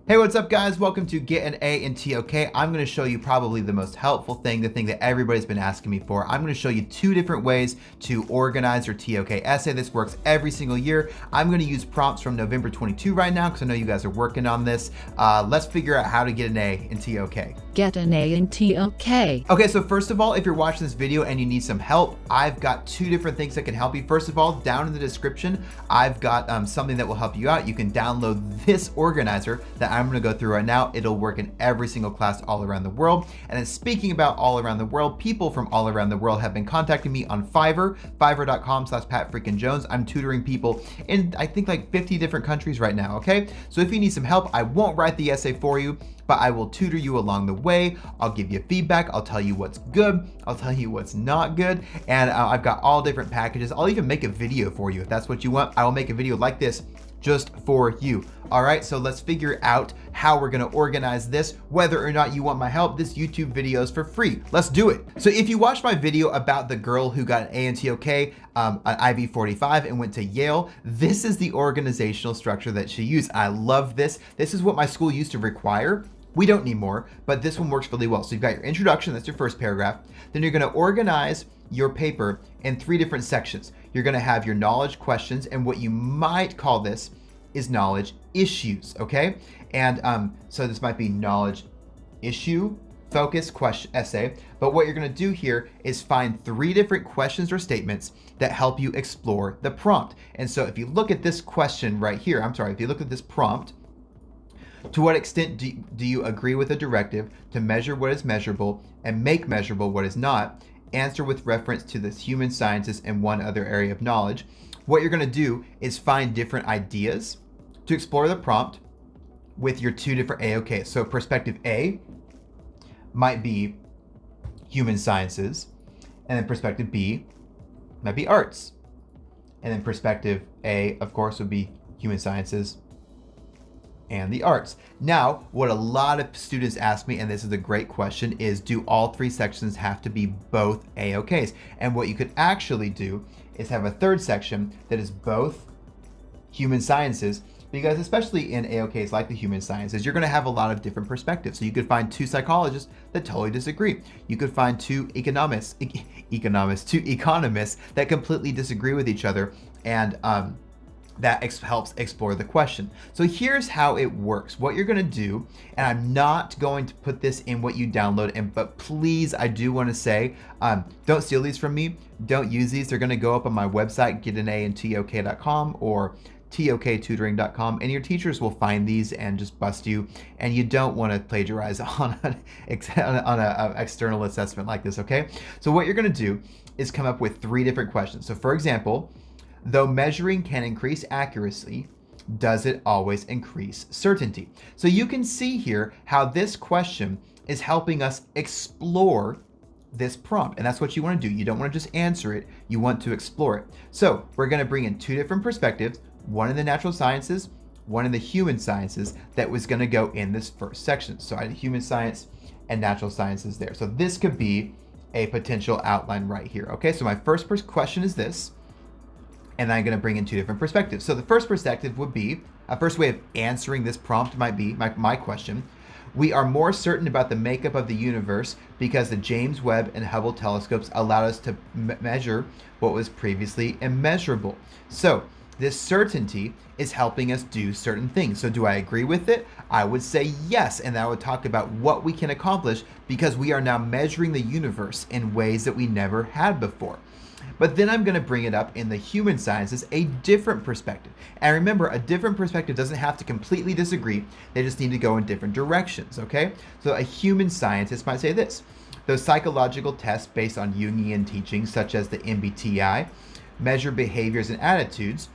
Hey, what's up guys? Welcome to Get an A in TOK. I'm going to show you probably the most helpful thing, the thing that everybody's been asking me for. I'm going to show you two different ways to organize your TOK essay. This works every single year. I'm going to use prompts from November 22 right now because I know you guys are working on this. Let's figure out how to get an A in TOK. Get an A in TOK. Okay, so first of all, if you're watching this video and you need some help, I've got two different things that can help you. First of all, down in the description, I've got something that will help you out. You can download this organizer that I'm gonna go through right now. It'll work in every single class all around the world. And then speaking about all around the world, people from all around the world have been contacting me on Fiverr, fiverr.com/PatFreakinJones. I'm tutoring people in, I think, like 50 different countries right now, okay? So if you need some help, I won't write the essay for you, but I will tutor you along the way. I'll give you feedback. I'll tell you what's good. I'll tell you what's not good. And I've got all different packages. I'll even make a video for you if that's what you want. I will make a video like this just for you. All right, so let's figure out how we're gonna organize this. Whether or not you want my help, this YouTube video is for free. Let's do it. So if you watched my video about the girl who got an A in TOK, an IB 45 and went to Yale, this is the organizational structure that she used. I love this. This is what my school used to require. We don't need more, but this one works really well. So you've got your introduction, that's your first paragraph. Then you're gonna organize your paper in three different sections. You're gonna have your knowledge questions, and what you might call this is knowledge issues, okay? And so this might be knowledge issue, focus, question, essay. But what you're gonna do here is find three different questions or statements that help you explore the prompt. And so if you look at this question right here, if you look at this prompt, to what extent do you agree with a directive to measure what is measurable and make measurable what is not? Answer with reference to the human sciences and one other area of knowledge. What you're going to do is find different ideas to explore the prompt with your two different AOKs. So perspective A might be human sciences, and then perspective B might be arts. And then perspective A, of course, would be human sciences and the arts. Now, what a lot of students ask me, and this is a great question, is do all three sections have to be both AOKs? And what you could actually do is have a third section that is both human sciences, because especially in AOKs like the human sciences, you're gonna have a lot of different perspectives. So you could find two psychologists that totally disagree. You could find two economists that completely disagree with each other, and that helps explore the question. So here's how it works. What you're gonna do, and I'm not going to put this in what you download, but please, I do wanna say, don't steal these from me. Don't use these. They're gonna go up on my website, getanaintok.com or toktutoring.com, and your teachers will find these and just bust you, and you don't wanna plagiarize on an external assessment like this, okay? So what you're gonna do is come up with three different questions. So for example, though measuring can increase accuracy, does it always increase certainty? So you can see here how this question is helping us explore this prompt. And that's what you want to do. You don't want to just answer it. You want to explore it. So we're going to bring in two different perspectives, one in the natural sciences, one in the human sciences, that was going to go in this first section. So I had human science and natural sciences there. So this could be a potential outline right here. Okay, so my first question is this, and I'm going to bring in two different perspectives. So the first perspective would be, a first way of answering this prompt might be, my question, we are more certain about the makeup of the universe because the James Webb and Hubble telescopes allowed us to measure what was previously immeasurable. So this certainty is helping us do certain things. So do I agree with it? I would say yes, and I would talk about what we can accomplish because we are now measuring the universe in ways that we never had before. But then I'm going to bring it up in the human sciences, a different perspective. And remember, a different perspective doesn't have to completely disagree. They just need to go in different directions, okay? So a human scientist might say this: those psychological tests based on Jungian teachings, such as the MBTI, measure behaviors and attitudes.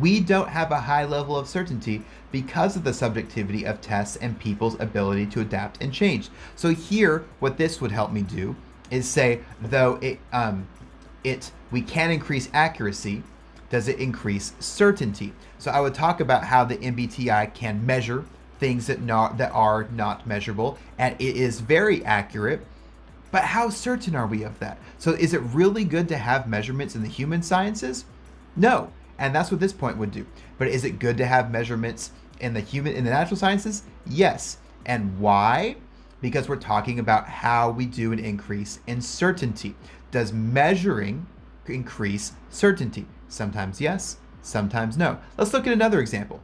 We don't have a high level of certainty because of the subjectivity of tests and people's ability to adapt and change. So here, what this would help me do is say, though we can increase accuracy, does it increase certainty? So I would talk about how the MBTI can measure things that are not measurable, and it is very accurate, but how certain are we of that? So is it really good to have measurements in the human sciences? No, and that's what this point would do. But is it good to have measurements In the natural sciences, yes. And why? Because we're talking about how we do an increase in certainty. Does measuring increase certainty? Sometimes yes, sometimes no. Let's look at another example.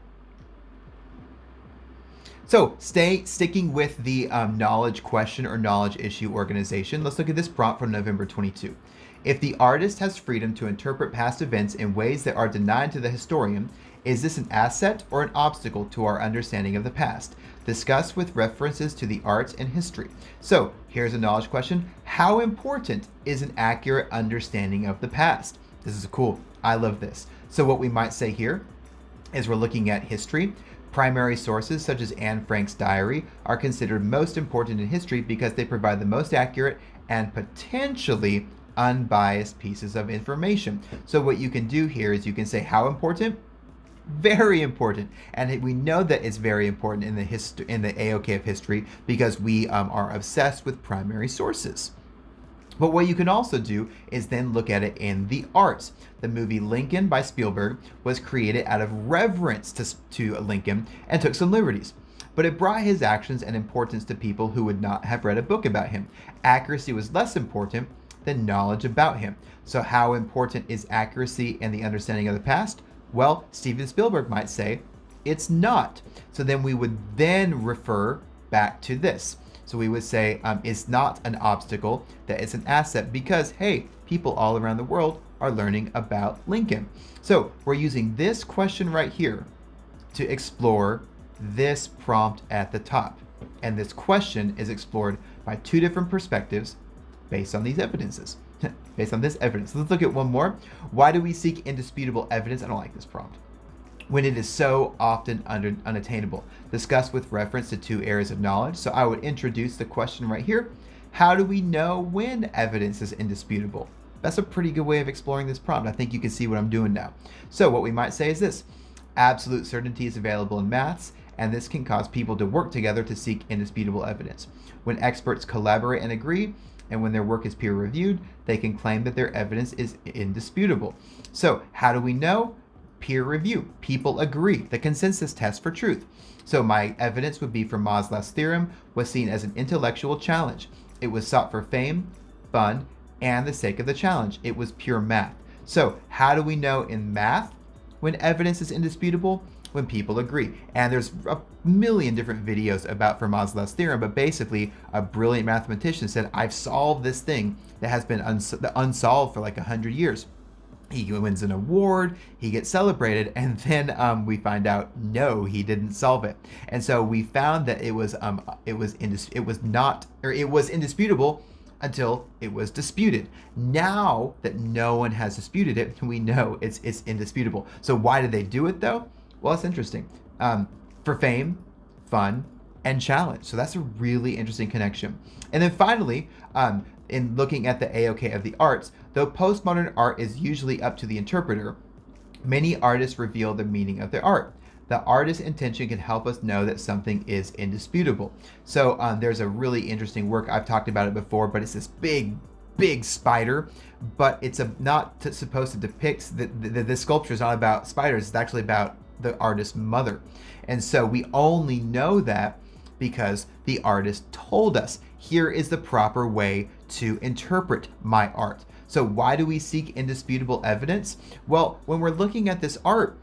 So sticking with the knowledge question or knowledge issue organization, let's look at this prompt from November 22. If the artist has freedom to interpret past events in ways that are denied to the historian, is this an asset or an obstacle to our understanding of the past? Discuss with references to the arts and history. So here's a knowledge question. How important is an accurate understanding of the past? This is cool. I love this. So what we might say here is we're looking at history. Primary sources such as Anne Frank's diary are considered most important in history because they provide the most accurate and potentially unbiased pieces of information. So what you can do here is you can say how important? Very important. And we know that it's very important in the AOK of history because we are obsessed with primary sources. But what you can also do is then look at it in the arts. The movie Lincoln by Spielberg was created out of reverence to Lincoln and took some liberties. But it brought his actions and importance to people who would not have read a book about him. Accuracy was less important than knowledge about him. So how important is accuracy and the understanding of the past? Well, Steven Spielberg might say it's not. So then we would then refer back to this. So we would say it's not an obstacle, that it's an asset because, hey, people all around the world are learning about Lincoln. So we're using this question right here to explore this prompt at the top. And this question is explored by two different perspectives based on these evidences. Based on this evidence. Let's look at one more. Why do we seek indisputable evidence? I don't like this prompt. When it is so often unattainable. Discuss with reference to two areas of knowledge. So I would introduce the question right here. How do we know when evidence is indisputable? That's a pretty good way of exploring this prompt. I think you can see what I'm doing now. So what we might say is this. Absolute certainty is available in maths, and this can cause people to work together to seek indisputable evidence. When experts collaborate and agree, and when their work is peer-reviewed, they can claim that their evidence is indisputable. So how do we know? Peer review. People agree. The consensus test for truth. So my evidence would be from Maslow's theorem was seen as an intellectual challenge. It was sought for fame, fun, and the sake of the challenge. It was pure math. So how do we know in math when evidence is indisputable? When people agree. And there's a million different videos about Fermat's theorem, but basically a brilliant mathematician said, I've solved this thing that has been unsolved for like 100 years. He wins an award, he gets celebrated, and then we find out, no, he didn't solve it. And so we found that it was indisputable until it was disputed. Now that no one has disputed it, we know it's indisputable. So why did they do it though? Well, it's interesting. For fame, fun, and challenge. So that's a really interesting connection. And then finally, in looking at the AOK of the arts, though postmodern art is usually up to the interpreter, many artists reveal the meaning of their art. The artist's intention can help us know that something is indisputable. So there's a really interesting work. I've talked about it before, but it's this big spider, but it's not supposed to depict the sculpture is not about spiders. It's actually about the artist's mother. And so we only know that because the artist told us, here is the proper way to interpret my art. So why do we seek indisputable evidence? Well, when we're looking at this art,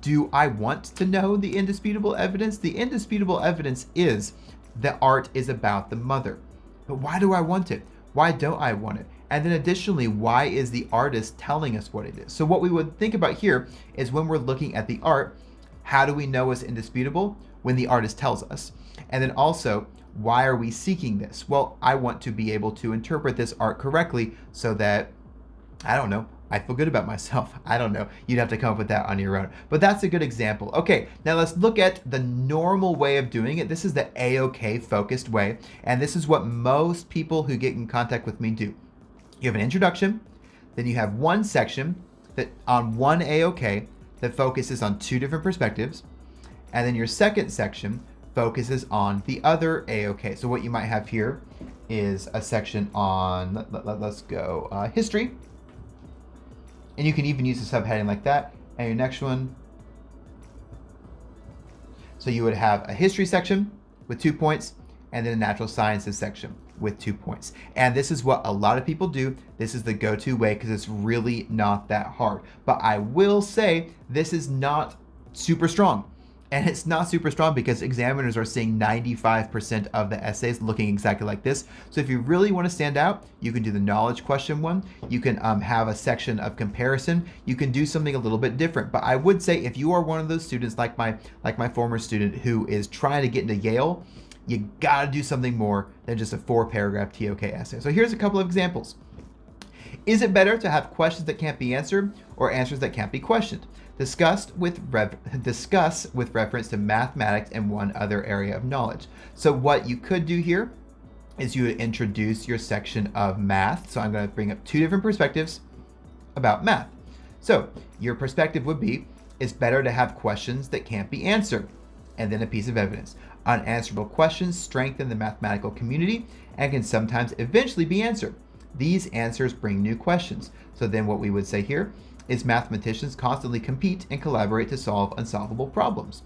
do I want to know the indisputable evidence? The indisputable evidence is the art is about the mother. But why do I want it? Why don't I want it? And then additionally, why is the artist telling us what it is? So what we would think about here is when we're looking at the art, how do we know it's indisputable? When the artist tells us. And then also, why are we seeking this? Well, I want to be able to interpret this art correctly so that, I don't know, I feel good about myself. I don't know. You'd have to come up with that on your own. But that's a good example. Okay, now let's look at the normal way of doing it. This is the AOK focused way. And this is what most people who get in contact with me do. You have an introduction, then you have one section that on one AOK that focuses on two different perspectives. And then your second section focuses on the other AOK. So what you might have here is a section on, let's go, history. And you can even use a subheading like that. And your next one, So you would have a history section with 2 points, and then a natural sciences section with 2 points. And this is what a lot of people do. This is the go-to way because it's really not that hard. But I will say this is not super strong. And it's not super strong because examiners are seeing 95% of the essays looking exactly like this. So if you really want to stand out, you can do the knowledge question one. You can have a section of comparison. You can do something a little bit different. But I would say if you are one of those students like my former student who is trying to get into Yale, you got to do something more than just a 4-paragraph TOK essay. So here's a couple of examples. Is it better to have questions that can't be answered or answers that can't be questioned? Discuss with reference to mathematics and one other area of knowledge. So what you could do here is you would introduce your section of math. So I'm going to bring up 2 different perspectives about math. So your perspective would be, it's better to have questions that can't be answered, and then a piece of evidence. Unanswerable questions strengthen the mathematical community and can sometimes eventually be answered. These answers bring new questions. So then what we would say here is mathematicians constantly compete and collaborate to solve unsolvable problems.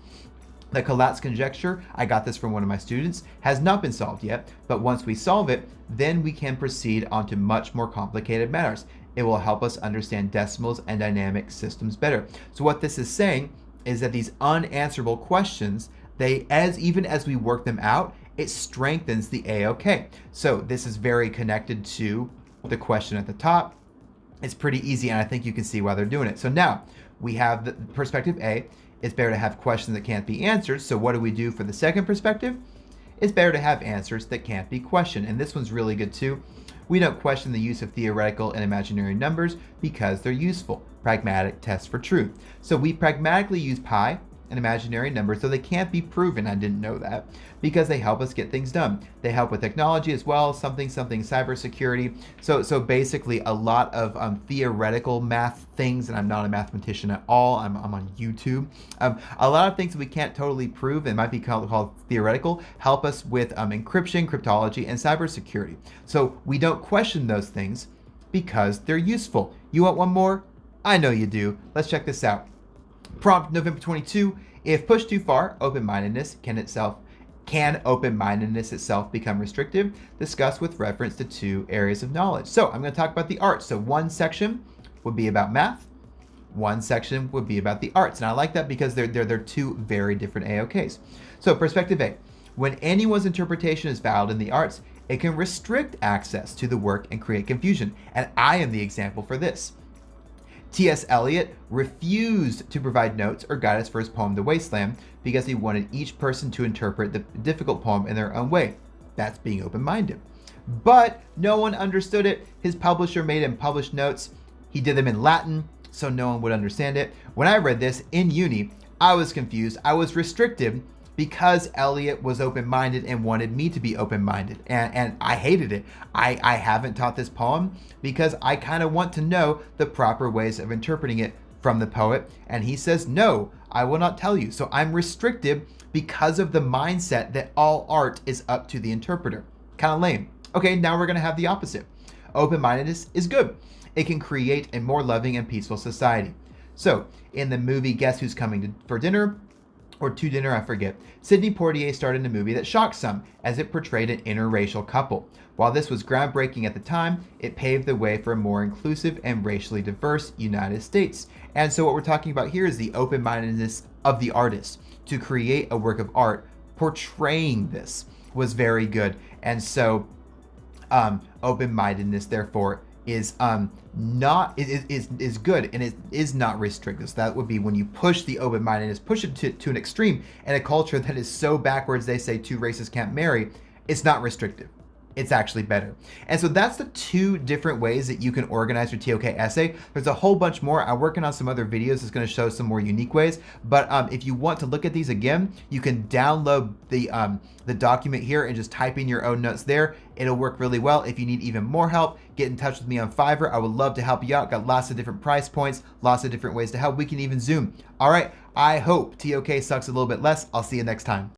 The Collatz conjecture, I got this from one of my students, has not been solved yet, but once we solve it, then we can proceed on to much more complicated matters. It will help us understand decimals and dynamic systems better. So what this is saying is that these unanswerable questions, even as we work them out, it strengthens the AOK. So this is very connected to the question at the top. It's pretty easy, and I think you can see why they're doing it. So now we have the perspective A. It's better to have questions that can't be answered. So what do we do for the second perspective? It's better to have answers that can't be questioned. And this one's really good too. We don't question the use of theoretical and imaginary numbers because they're useful. Pragmatic tests for truth. So we pragmatically use pi, an imaginary number, so they can't be proven. I didn't know that, because they help us get things done. They help with technology as well, something cybersecurity. So basically a lot of theoretical math things, and I'm not a mathematician at all. I'm on YouTube. A lot of things that we can't totally prove and might be called theoretical help us with encryption, cryptology, and cybersecurity. So we don't question those things because they're useful. You want one more? I know you do. Let's check this out. Prompt November 22, if pushed too far, open-mindedness can open-mindedness itself become restrictive? Discuss with reference to 2 areas of knowledge. So I'm going to talk about the arts. So one section would be about math. One section would be about the arts. And I like that because they're 2 very different AOKs. So perspective A, when anyone's interpretation is valid in the arts, it can restrict access to the work and create confusion. And I am the example for this. T.S. Eliot refused to provide notes or guidance for his poem, The Wasteland, because he wanted each person to interpret the difficult poem in their own way. That's being open-minded. But no one understood it. His publisher made him publish notes. He did them in Latin, so no one would understand it. When I read this in uni, I was confused. I was restricted because Eliot was open-minded and wanted me to be open-minded. And I hated it. I haven't taught this poem because I kind of want to know the proper ways of interpreting it from the poet. And he says, no, I will not tell you. So I'm restricted because of the mindset that all art is up to the interpreter. Kind of lame. Okay, now we're going to have the opposite. Open-mindedness is good. It can create a more loving and peaceful society. So in the movie Guess Who's Coming for Dinner, or To Dinner, I forget, Sidney Poitier starred in a movie that shocked some as it portrayed an interracial couple. While this was groundbreaking at the time, it paved the way for a more inclusive and racially diverse United States. And so what we're talking about here is the open-mindedness of the artist to create a work of art portraying this was very good. And so open-mindedness, therefore, is good, and it is not restrictive. So that would be when you push the open-mindedness, push it to an extreme in a culture that is so backwards they say 2 races can't marry. It's not restrictive. It's actually better. And so that's the 2 different ways that you can organize your TOK essay. There's a whole bunch more. I'm working on some other videos that's going to show some more unique ways. But if you want to look at these again, you can download the document here and just type in your own notes there. It'll work really well. If you need even more help, get in touch with me on Fiverr. I would love to help you out. Got lots of different price points, lots of different ways to help. We can even Zoom. All right. I hope TOK sucks a little bit less. I'll see you next time.